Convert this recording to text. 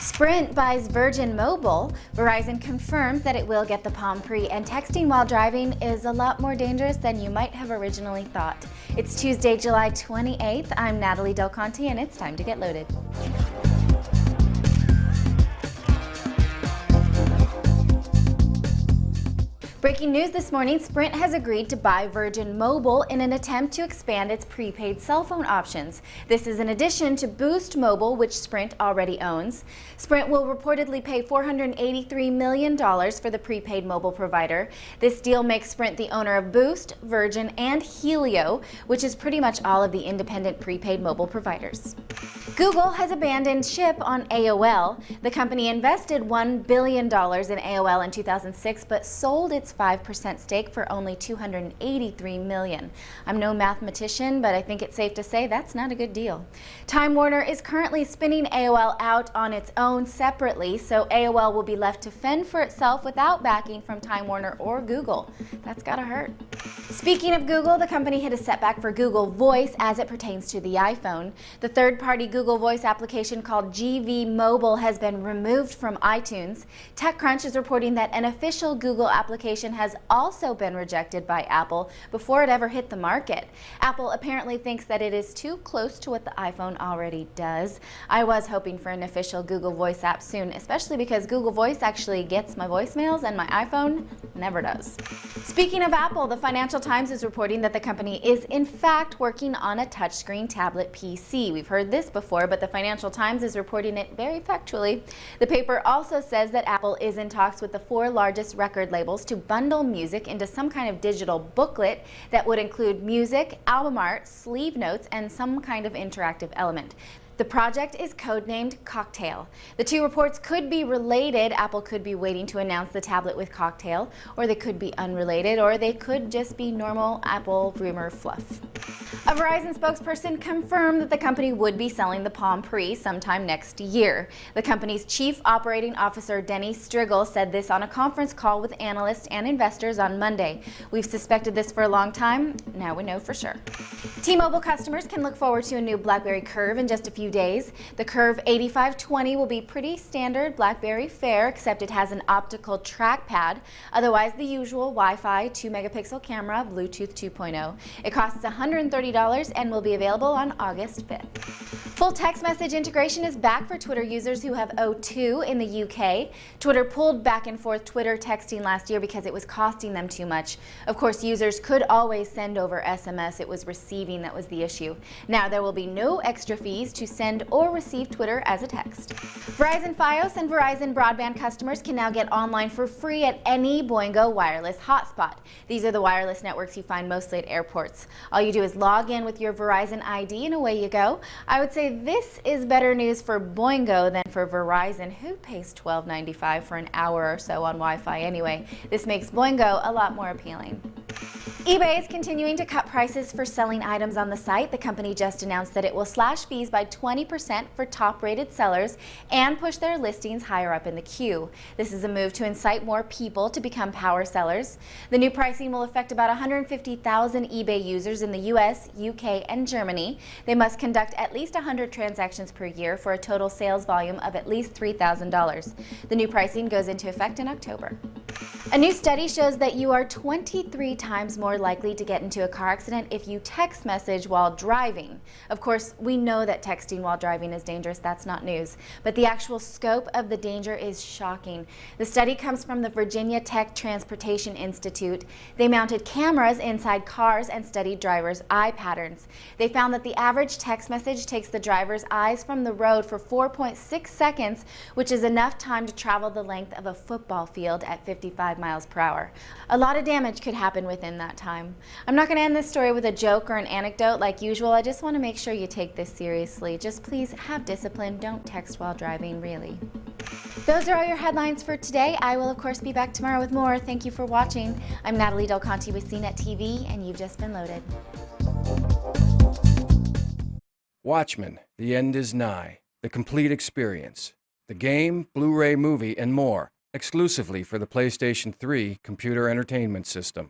Sprint buys Virgin Mobile. Verizon confirms that it will get the Palm Pre, and texting while driving is a lot more dangerous than you might have originally thought. It's Tuesday, July 28th. I'm Natalie Del Conte, and it's time to get loaded. Breaking news this morning, Sprint has agreed to buy Virgin Mobile in an attempt to expand its prepaid cell phone options. This is in addition to Boost Mobile, which Sprint already owns. Sprint will reportedly pay $483 million for the prepaid mobile provider. This deal makes Sprint the owner of Boost, Virgin, and Helio, which is pretty much all of the independent prepaid mobile providers. Google has abandoned ship on AOL. The company invested $1 billion in AOL in 2006, but sold its 5% stake for only $283 million. I'm no mathematician, but I think it's safe to say that's not a good deal. Time Warner is currently spinning AOL out on its own separately, so AOL will be left to fend for itself without backing from Time Warner or Google. That's gotta hurt. Speaking of Google, the company hit a setback for Google Voice as it pertains to the iPhone. The third-party Google Voice application called GV Mobile has been removed from iTunes. TechCrunch is reporting that an official Google application has also been rejected by Apple before it ever hit the market. Apple apparently thinks that it is too close to what the iPhone already does. I was hoping for an official Google Voice app soon, especially because Google Voice actually gets my voicemails and my iPhone never does. Speaking of Apple, the Financial Times is reporting that the company is in fact working on a touchscreen tablet PC. We've heard this before, but the Financial Times is reporting it very factually. The paper also says that Apple is in talks with the 4 largest record labels to bundle music into some kind of digital booklet that would include music, album art, sleeve notes, and some kind of interactive element. The project is codenamed Cocktail. The two reports could be related. Apple could be waiting to announce the tablet with Cocktail, or they could be unrelated, or they could just be normal Apple rumor fluff. A Verizon spokesperson confirmed that the company would be selling the Palm Pre sometime next year. The company's chief operating officer, Denny Strigel, said this on a conference call with analysts and investors on Monday. We've suspected this for a long time. Now we know for sure. T-Mobile customers can look forward to a new BlackBerry Curve in just a few days. The Curve 8520 will be pretty standard BlackBerry fare, except it has an optical trackpad. Otherwise, the usual Wi-Fi, 2-megapixel camera, Bluetooth 2.0. It costs $130 and will be available on August 5th. Full text message integration is back for Twitter users who have O2 in the UK. Twitter pulled back and forth Twitter texting last year because it was costing them too much. Of course, users could always send over SMS. It was receiving that was the issue. Now there will be no extra fees to send or receive Twitter as a text. Verizon Fios and Verizon broadband customers can now get online for free at any Boingo wireless hotspot. These are the wireless networks you find mostly at airports. All you do is log in with your Verizon ID and away you go. I would say this is better news for Boingo than for Verizon, who pays $12.95 for an hour or so on Wi-Fi anyway. This makes Boingo a lot more appealing. eBay is continuing to cut prices for selling items on the site. The company just announced that it will slash fees by 20% for top-rated sellers and push their listings higher up in the queue. This is a move to incite more people to become power sellers. The new pricing will affect about 150,000 eBay users in the US, UK, and Germany. They must conduct at least 100 transactions per year for a total sales volume of at least $3,000. The new pricing goes into effect in October. A new study shows that you are 23 times more likely to get into a car accident if you text message while driving. Of course, we know that texting while driving is dangerous. That's not news. But the actual scope of the danger is shocking. The study comes from the Virginia Tech Transportation Institute. They mounted cameras inside cars and studied drivers' eye patterns. They found that the average text message takes the driver's eyes from the road for 4.6 seconds, which is enough time to travel the length of a football field at 55 miles per hour. A lot of damage could happen within that time. I'm not going to end this story with a joke or an anecdote like usual. I just want to make sure you take this seriously. Just please have discipline. Don't text while driving, really. Those are all your headlines for today. I will, of course, be back tomorrow with more. Thank you for watching. I'm Natalie Del Conte with CNET TV, and you've just been loaded. Watchmen, The End is Nigh. The complete experience. The game, Blu-ray movie, and more. Exclusively for the PlayStation 3 computer entertainment system.